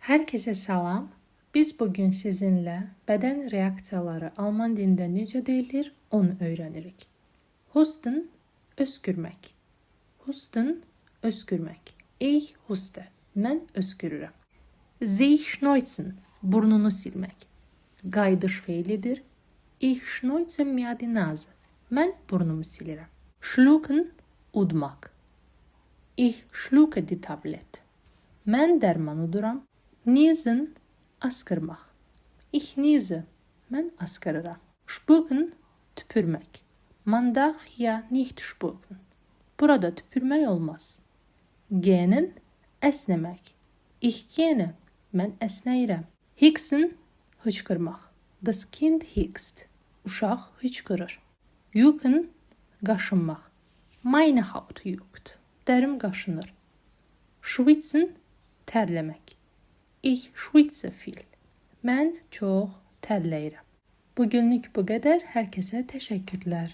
Herkese salam. Biz bugün sizinle beden reaksiyaları Alman dilində necə deyilir, onu öyrənirik. Husten, öskürmək. Husten, öskürmək. Ich huste. Mən öskürürəm. Sie schneuzen, burnunu silmək. Qayıdış feilidir. Ich schneuze mir die Nase. Mən burnumu silirəm. Schlucken, udmaq. Ich schlucke die Tablet. Mən dərman uduram. Niesen, askırmaq. Ich niese, mən askırıram. Spucken, tüpürmək. Man darf hier nicht spucken. Burada tüpürmək olmaz. Gähnen, əsnəmək. Ich gähne, mən əsnəyirəm. Hicksen, hıçqırmaq. Das Kind hickst. Uşaq hıçqırır. Jucken, qaşınmaq. Meine Haut juckt. Dərim qaşınır. Schwitzen, tərləmək. Ich schwitze viel. Mən çox tərləyirəm. Bugünlük bu qədər. Hər kəsə təşəkkürlər.